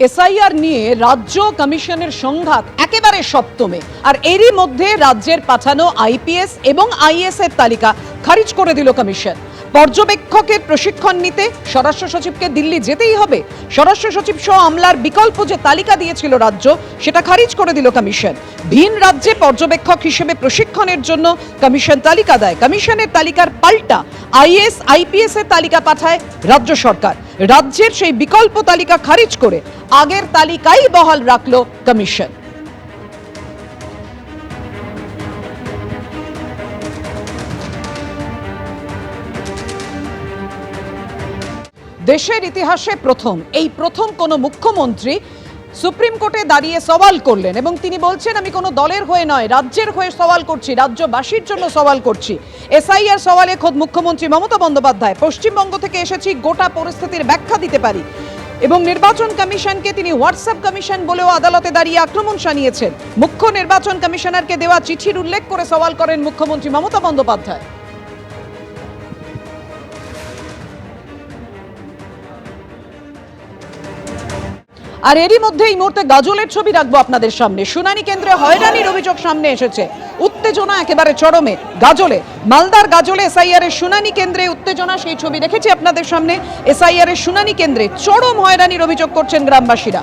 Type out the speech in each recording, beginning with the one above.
SIR নিয়ে রাজ্য কমিশনের সংঘাত একেবারে সপ্তমে, আর এরই মধ্যে রাজ্যের পাঠানো আইপিএস এবং আইএএস এর তালিকা খারিজ করে দিল কমিশন। পর্যবেক্ষকের প্রশিক্ষণ নিতে স্বরাষ্ট্র সচিবকে দিল্লি যেতেই হবে। স্বরাষ্ট্র সচিব সহ আমলার বিকল্প যে তালিকা দিয়েছিল রাজ্য, সেটা খারিজ করে দিল কমিশন। ভিন রাজ্যে পর্যবেক্ষক হিসেবে প্রশিক্ষণের জন্য কমিশন তালিকা দেয়। কমিশনের তালিকার পাল্টা আইএএস আইপিএস এর তালিকা পাঠায় রাজ্য সরকার। রাজ্যের সেই বিকল্প তালিকা খারিজ করে আগের তালিকাই বহাল রাখল কমিশন। দেশের ইতিহাসে এই প্রথম কোন মুখ্যমন্ত্রী সুপ্রিম কোর্টে দাঁড়িয়ে সওয়াল করলেন এবং তিনি বলছেন, আমি কোনো দলের হয়ে নয়, রাজ্যের হয়ে সওয়াল করছি, রাজ্যবাসীর জন্য সওয়াল করছি। এসআইআর সওয়ালে খোদ মুখ্যমন্ত্রী মমতা বন্দ্যোপাধ্যায়, পশ্চিমবঙ্গ থেকে এসেছি, গোটা পরিস্থিতির ব্যাখ্যা দিতে পারি। এবং নির্বাচন কমিশনকে তিনি হোয়াটসঅ্যাপ কমিশন বলেও আদালতে দাঁড়িয়ে আক্রমণ শানিয়েছেন। মুখ্য নির্বাচন কমিশনারকে দেওয়া চিঠির উল্লেখ করে সওয়াল করেন মুখ্যমন্ত্রী মমতা বন্দ্যোপাধ্যায়। আর এরই মধ্যে এই মুহূর্তে গাজলের ছবি রাখবো আপনাদের সামনে। শুনানি কেন্দ্রে হয়রানির অভিযোগ সামনে এসেছে, উত্তেজনা একেবারে চরমে গাজলে। মালদার গাজলে এসআইআর এর শুনানি কেন্দ্রে উত্তেজনা, সেই ছবি রেখেছি আপনাদের সামনে। এসআইআর এর শুনানি কেন্দ্রে চরম হয়রানির অভিযোগ করছেন গ্রামবাসীরা।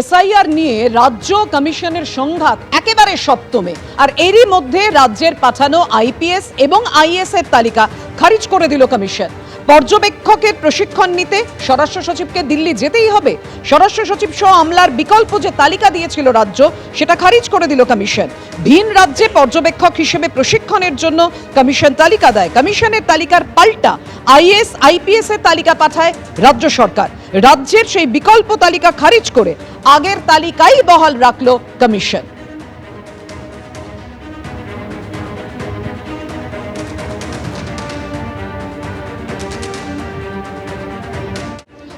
এসআইআর নিয়ে রাজ্য কমিশনের সংঘাত একেবারে সপ্তমে, আর এরই মধ্যে রাজ্যের পাঠানো আইপিএস এবং আইএএস এর তালিকা খারিজ করে দিল কমিশন। পর্যবেক্ষকের প্রশিক্ষণ নিতে স্বরাষ্ট্র সচিবকে দিল্লি যেতেই হবে। স্বরাষ্ট্র সচিব সহ আমলার বিকল্প যে তালিকা দিয়েছিল রাজ্য, সেটা খারিজ করে দিল কমিশন। ভিন রাজ্যে পর্যবেক্ষক হিসেবে প্রশিক্ষণের জন্য কমিশন তালিকা দেয়। কমিশনের তালিকার পাল্টা আইএএস আইপিএস এর তালিকা পাঠায় রাজ্য সরকার। রাজ্যের সেই বিকল্প তালিকা খারিজ করে আগের তালিকাই বহাল রাখল কমিশন।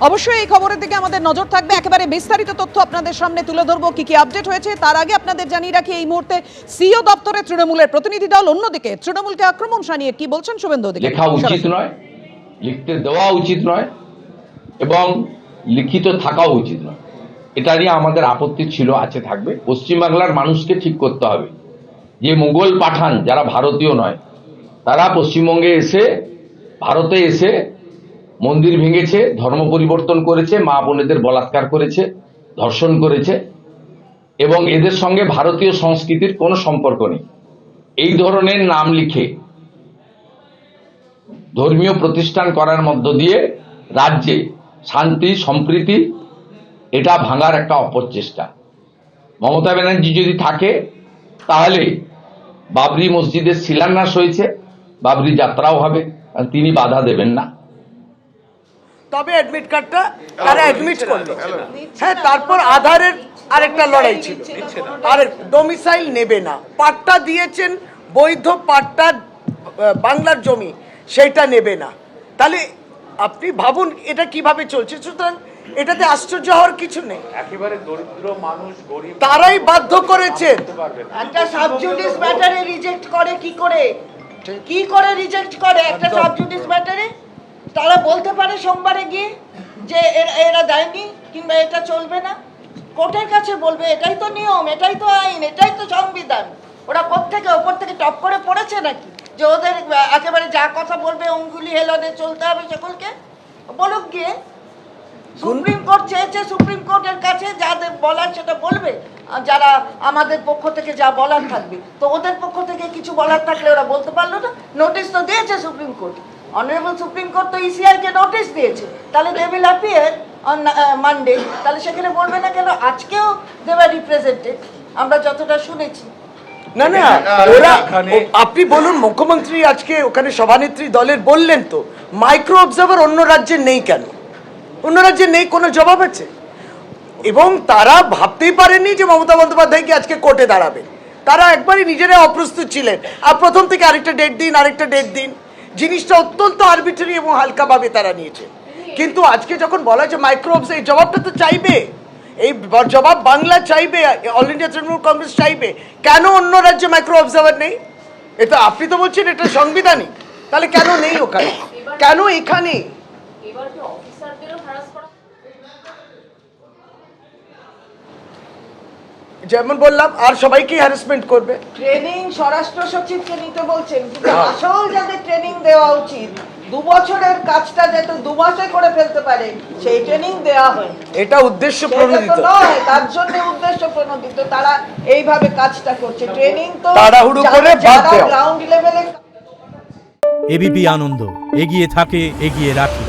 অবশ্যই এই খবরের দিকে আমাদের নজর থাকবে, একেবারে বিস্তারিত তথ্য আপনাদের সামনে তুলে ধরবো কি কি আপডেট হয়েছে। তার আগে আপনাদের জানিয়ে রাখি, এই মুহূর্তে সিও দপ্তরে তৃণমূলের প্রতিনিধি দল, অন্যদিকে তৃণমূলকে আক্রমণ শানিয়ে কি বলছেন শুভেন্দু অধিকারী। লেখা উচিত নয়, লিখতে দেওয়া উচিত নয় এবং লিখিত থাকাও উচিত নয়, এটা নিয়ে আমাদের আপত্তি ছিল, আছে, থাকবে। পশ্চিমবাংলার মানুষকে ঠিক করতে হবে যে মুঘল পাঠান যারা ভারতীয় নয়, তারা পশ্চিমবঙ্গে এসে, ভারতে এসে মন্দির ভেঙেছে, ধর্ম পরিবর্তন করেছে, মা বোনেদের বলাৎকার করেছে, ধর্ষণ করেছে এবং এদের সঙ্গে ভারতীয় সংস্কৃতির কোনো সম্পর্ক নেই। এই ধরনের নাম লিখে ধর্মীয় প্রতিষ্ঠান করার মধ্য দিয়ে রাজ্যে শান্তি সম্প্রীতি এটা ভাঙার একটা অপচেষ্টা। মমতা ব্যানার্জি যদি থাকে তাহলে বাবরি মসজিদের শিলান্যাস হয়েছে, বাবরি যাত্রাও হবে, তিনি বাধা দেবেন না। তবে অ্যাডমিট কার্ডটা তারা অ্যাডমিট করলো, হ্যাঁ, তারপর আধারের আরেকটা লড়াই ছিল, আর ডোমিসাইল নেবে না, পাট্টা দিয়েছেন বৈধ পাট্টা, বাংলার জমি, সেইটা নেবে না। তাহলে আপনি ভাবুন এটা কিভাবে চলছে। সুতরাং এটাতে আশ্চর্য হওয়ার কিছু নেই, একেবারে দরিদ্র মানুষ, গরিব, তারাই বাধ্য করেছে। একটা সাবজুডিস ম্যাটারে রিজেক্ট করে কি করে রিজেক্ট করে একটা সাবজুডিস ম্যাটারে? তারা বলতে পারে সোমবারে গিয়ে যে এরা দেয়নি কিংবা এটা চলবে না, কোর্টের কাছে বলবে। এটাই তো নিয়ম, এটাই তো আইন, এটাই তো সংবিধান। ওরা কোত্থেকে ওপর থেকে টপ করে পড়েছে নাকি যে ওদের একেবারে যা কথা বলবে অঙ্গুলি হেলনে চলতে হবে সকলকে? বলুক গিয়ে। সুপ্রিম কোর্ট চেয়েছে, সুপ্রিম কোর্টের কাছে যাদের বলার সেটা বলবে, যারা আমাদের পক্ষ থেকে যা বলার থাকবে। তো ওদের পক্ষ থেকে কিছু বলার থাকলে ওরা বলতে পারলো না? নোটিশ তো দিয়েছে supreme court, honourable supreme court তো ইসিআইকে নোটিশ দিয়েছে, তাহলে they will appear on Monday. তাহলে সেখানে বলবে না কেন? আজকেও দে ওয়্যার রিপ্রেজেন্টেড, আমরা যতটা শুনেছি। না না, ওরা, আপনি বলুন, মুখ্যমন্ত্রী আজকে ওখানে সভানেত্রী দলের বললেন তো মাইক্রো অবজার্ভার অন্য রাজ্যে নেই কেন? অন্য রাজ্যে নেই, কোনো জবাব আছে? এবং তারা ভাবতেই পারেনি যে মমতা বন্দ্যোপাধ্যায় কি আজকে কোর্টে দাঁড়াবে। তারা একবারই নিজেরা অপ্রস্তুত ছিলেন, আর প্রথম থেকে আরেকটা ডেট দিন, আরেকটা ডেট দিন, জিনিসটা অত্যন্ত আরবিট্রারি এবং হালকাভাবে তারা নিয়েছে। কিন্তু আজকে যখন বলা হয়েছে মাইক্রো এই জবাবটা তো চাইবে, এই জবাব বাংলা চাইবে, অল ইন্ডিয়া তৃণমূল কংগ্রেস চাইবে। কেন অন্য রাজ্যে মাইক্রো অবজার্ভার নেই? এটা আপনি তো বলছেন এটা সাংবিধানিক, তাহলে কেন নেই ওখানে, কেন এখানে? যেমন বললাম, আর সবাইকে হ্যারাসমেন্ট করবে। ট্রেনিং স্বরাষ্ট্র সচিবকে নিতে বলছেন, কিন্তু আসল যাদের ট্রেনিং দেওয়া উচিত 2 বছরের কাজটা যাতে 2 মাসে করে ফেলতে পারে সেই ট্রেনিং দেওয়া হয়। এটা উদ্দেশ্য সেটা প্রণোদিত তো নয়, তার জন্য উদ্দেশ্য প্রণোদিত, তারা এইভাবে কাজটা করছে। ট্রেনিং তো তাড়াহুড়ো করে বাদ দেওয়া। গ্রাউন্ড লেভেলে। এবিপি আনন্দ, এগিয়ে থাকে, এগিয়ে রাখে।